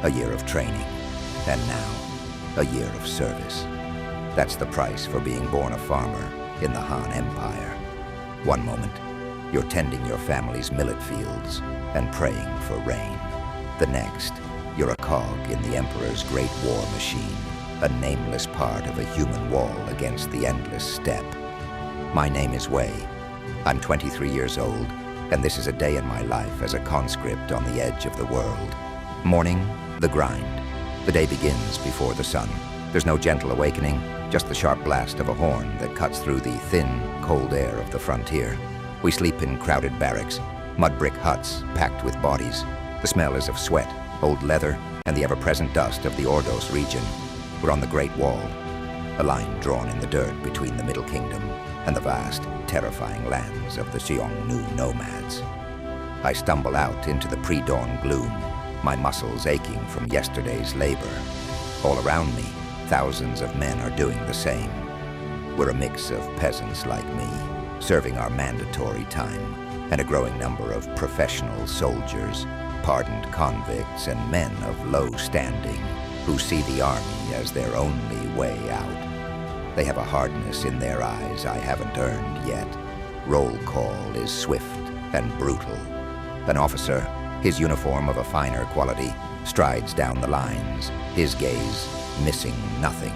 a year of training, and now, a year of service. That's the price for being born a farmer in the Han Empire. One moment, you're tending your family's millet fields and praying for rain. The next, you're a cog in the Emperor's great war machine, a nameless part of a human wall against the endless steppe. My name is Wei. I'm 23 years old, and this is a day in my life as a conscript on the edge of the world. Morning, the grind. The day begins before the sun. There's no gentle awakening, just the sharp blast of a horn that cuts through the thin, cold air of the frontier. We sleep in crowded barracks, mud brick huts packed with bodies. The smell is of sweat, old leather, and the ever-present dust of the Ordos region. We're on the Great Wall, a line drawn in the dirt between the Middle Kingdom and the vast, terrifying lands of the Xiongnu nomads. I stumble out into the pre-dawn gloom, my muscles aching from yesterday's labor. All around me, thousands of men are doing the same. We're a mix of peasants like me, serving our mandatory time, and a growing number of professional soldiers, pardoned convicts, and men of low standing who see the army as their only way out. They have a hardness in their eyes I haven't earned yet. Roll call is swift and brutal. An officer, his uniform of a finer quality, strides down the lines, his gaze missing nothing.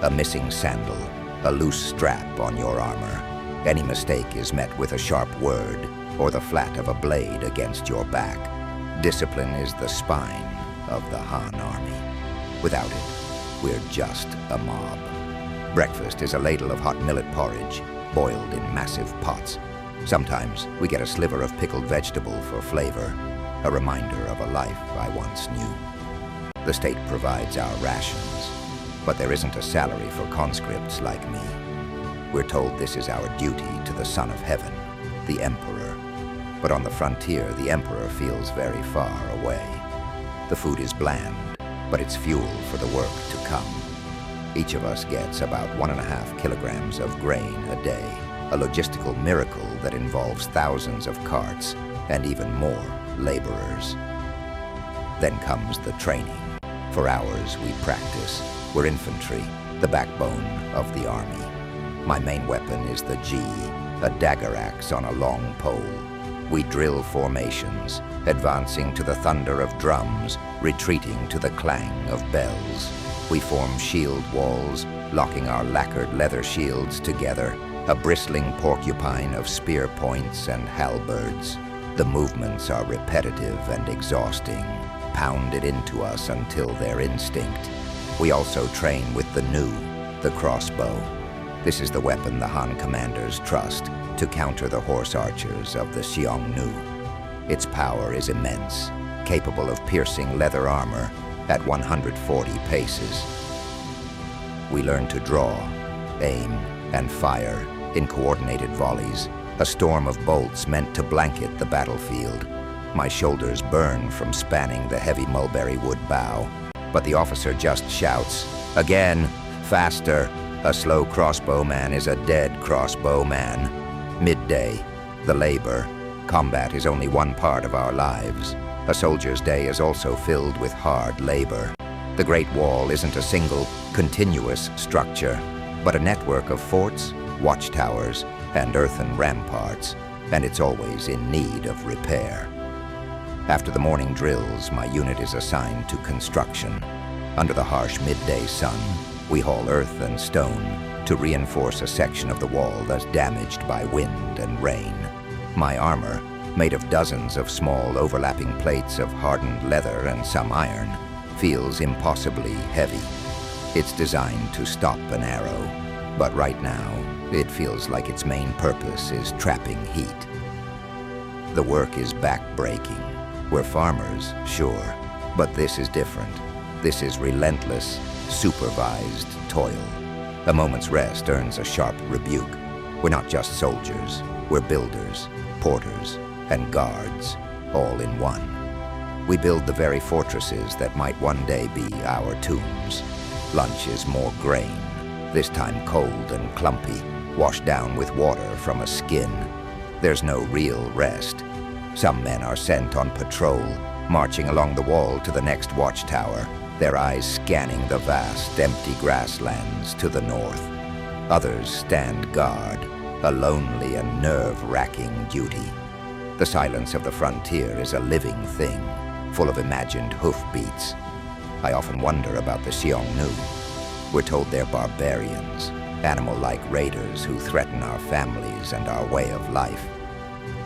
A missing sandal, a loose strap on your armor. Any mistake is met with a sharp word or the flat of a blade against your back. Discipline is the spine of the Han army. Without it, we're just a mob. Breakfast is a ladle of hot millet porridge, boiled in massive pots. Sometimes we get a sliver of pickled vegetable for flavor, a reminder of a life I once knew. The state provides our rations, but there isn't a salary for conscripts like me. We're told this is our duty to the Son of Heaven, the Emperor. But on the frontier, the Emperor feels very far away. The food is bland, but it's fuel for the work to come. Each of us gets about 1.5 kilograms of grain a day, a logistical miracle that involves thousands of carts and even more laborers. Then comes the training. For hours we practice. We're infantry, the backbone of the army. My main weapon is the G, a dagger axe on a long pole. We drill formations, advancing to the thunder of drums, retreating to the clang of bells. We form shield walls, locking our lacquered leather shields together, a bristling porcupine of spear points and halberds. The movements are repetitive and exhausting, pounded into us until they're instinct. We also train with the new, the crossbow. This is the weapon the Han commanders trust to counter the horse archers of the Xiongnu. Its power is immense, capable of piercing leather armor at 140 paces. We learn to draw, aim, and fire in coordinated volleys, a storm of bolts meant to blanket the battlefield. My shoulders burn from spanning the heavy mulberry wood bow, but the officer just shouts, "Again, faster." A slow crossbowman is a dead crossbowman. Midday, the labor. Combat is only one part of our lives. A soldier's day is also filled with hard labor. The Great Wall isn't a single, continuous structure, but a network of forts, watchtowers, and earthen ramparts, and it's always in need of repair. After the morning drills, my unit is assigned to construction. Under the harsh midday sun, we haul earth and stone to reinforce a section of the wall that's damaged by wind and rain. My armor, made of dozens of small overlapping plates of hardened leather and some iron, feels impossibly heavy. It's designed to stop an arrow, but right now, it feels like its main purpose is trapping heat. The work is back-breaking. We're farmers, sure, but this is different. This is relentless, supervised toil. A moment's rest earns a sharp rebuke. We're not just soldiers, we're builders, porters, and guards, all in one. We build the very fortresses that might one day be our tombs. Lunch is more grain, this time cold and clumpy, washed down with water from a skin. There's no real rest. Some men are sent on patrol, marching along the wall to the next watchtower, their eyes scanning the vast, empty grasslands to the north. Others stand guard, a lonely and nerve-wracking duty. The silence of the frontier is a living thing, full of imagined hoofbeats. I often wonder about the Xiongnu. We're told they're barbarians, animal-like raiders who threaten our families and our way of life.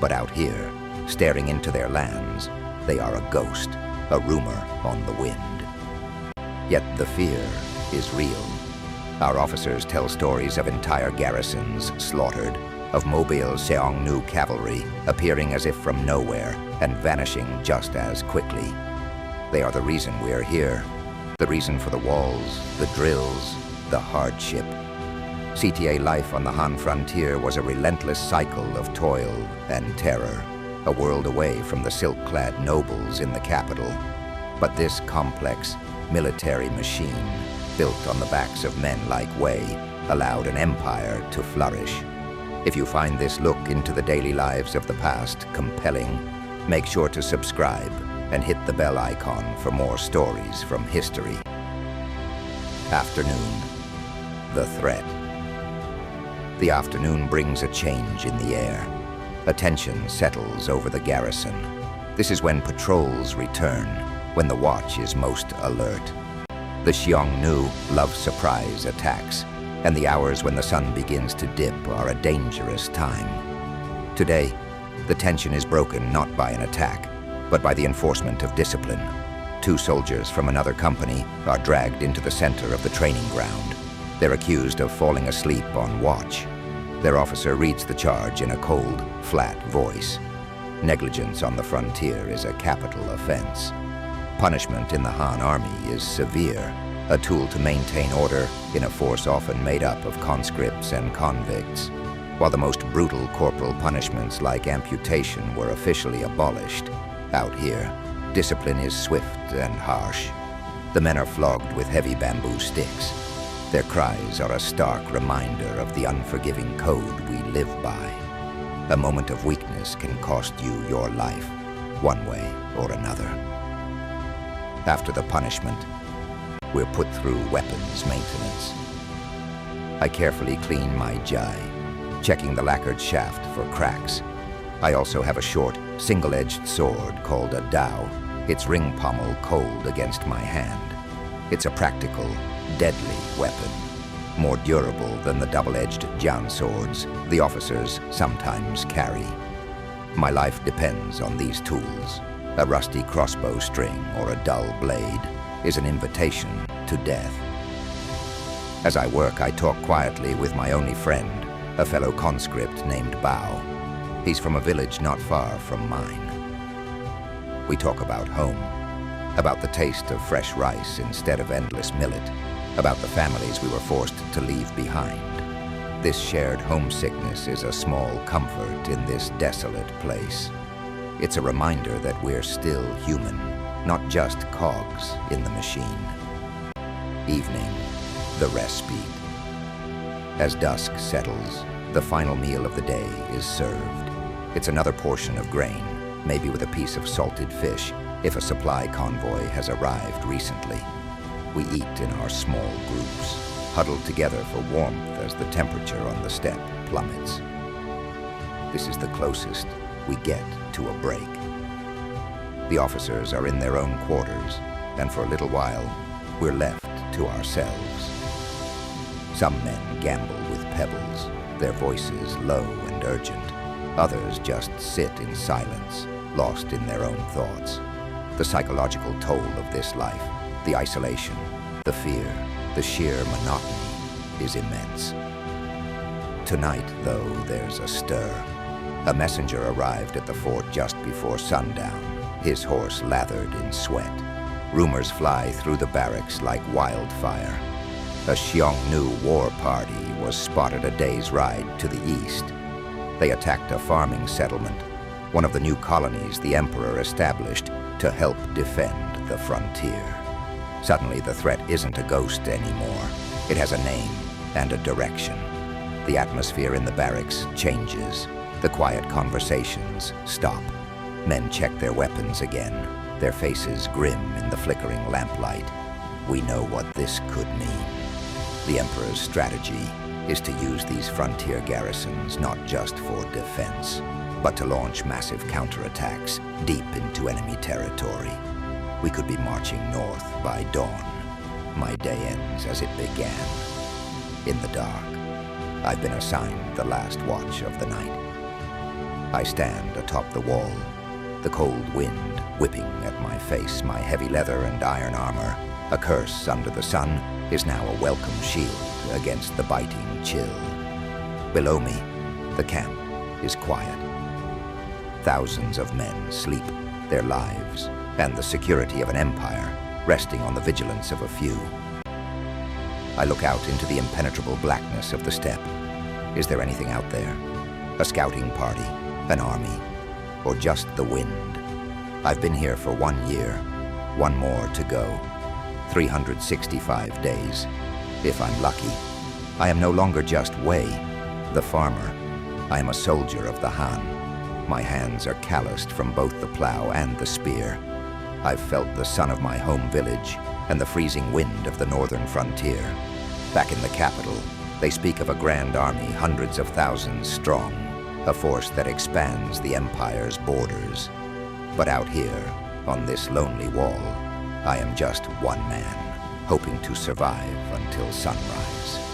But out here, staring into their lands, they are a ghost, a rumor on the wind. Yet the fear is real. Our officers tell stories of entire garrisons slaughtered, of mobile Xiongnu cavalry appearing as if from nowhere and vanishing just as quickly. They are the reason we're here, the reason for the walls, the drills, the hardship. CTA life on the Han frontier was a relentless cycle of toil and terror, a world away from the silk-clad nobles in the capital. But this complex, military machine, built on the backs of men like Wei, allowed an empire to flourish. If you find this look into the daily lives of the past compelling, make sure to subscribe and hit the bell icon for more stories from history. Afternoon. The threat. The afternoon brings a change in the air. Attention settles over the garrison. This is when patrols return, when the watch is most alert. The Xiongnu love surprise attacks, and the hours when the sun begins to dip are a dangerous time. Today, the tension is broken not by an attack, but by the enforcement of discipline. 2 soldiers from another company are dragged into the center of the training ground. They're accused of falling asleep on watch. Their officer reads the charge in a cold, flat voice. Negligence on the frontier is a capital offense. Punishment in the Han army is severe, a tool to maintain order in a force often made up of conscripts and convicts. While the most brutal corporal punishments like amputation were officially abolished, out here, discipline is swift and harsh. The men are flogged with heavy bamboo sticks. Their cries are a stark reminder of the unforgiving code we live by. A moment of weakness can cost you your life, one way or another. After the punishment, we're put through weapons maintenance. I carefully clean my jai, checking the lacquered shaft for cracks. I also have a short, single-edged sword called a dao, its ring pommel cold against my hand. It's a practical, deadly weapon, more durable than the double-edged jian swords the officers sometimes carry. My life depends on these tools. A rusty crossbow string or a dull blade is an invitation to death. As I work, I talk quietly with my only friend, a fellow conscript named Bao. He's from a village not far from mine. We talk about home, about the taste of fresh rice instead of endless millet, about the families we were forced to leave behind. This shared homesickness is a small comfort in this desolate place. It's a reminder that we're still human, not just cogs in the machine. Evening, the respite. As dusk settles, the final meal of the day is served. It's another portion of grain, maybe with a piece of salted fish, if a supply convoy has arrived recently. We eat in our small groups, huddled together for warmth as the temperature on the steppe plummets. This is the closest we get to a break. The officers are in their own quarters, and for a little while, we're left to ourselves. Some men gamble with pebbles, their voices low and urgent. Others just sit in silence, lost in their own thoughts. The psychological toll of this life, the isolation, the fear, the sheer monotony is immense. Tonight, though, there's a stir. A messenger arrived at the fort just before sundown, his horse lathered in sweat. Rumors fly through the barracks like wildfire. A Xiongnu war party was spotted a day's ride to the east. They attacked a farming settlement, one of the new colonies the emperor established to help defend the frontier. Suddenly, the threat isn't a ghost anymore. It has a name and a direction. The atmosphere in the barracks changes. The quiet conversations stop. Men check their weapons again. their faces grim in the flickering lamplight. We know what this could mean. The Emperor's strategy is to use these frontier garrisons not just for defense, but to launch massive counterattacks deep into enemy territory. We could be marching north by dawn. My day ends as it began, in the dark. I've been assigned the last watch of the night. I stand atop the wall, the cold wind whipping at my face. My heavy leather and iron armor, a curse under the sun, is now a welcome shield against the biting chill. Below me, the camp is quiet. Thousands of men sleep, their lives and the security of an empire resting on the vigilance of a few. I look out into the impenetrable blackness of the steppe. Is there anything out there? A scouting party, an army, or just the wind? I've been here for 1 year, one more to go. 365 days. If I'm lucky, I am no longer just Wei, the farmer. I am a soldier of the Han. My hands are calloused from both the plow and the spear. I've felt the sun of my home village and the freezing wind of the northern frontier. Back in the capital, they speak of a grand army hundreds of thousands strong, a force that expands the empire's borders. But out here, on this lonely wall, I am just one man, hoping to survive until sunrise.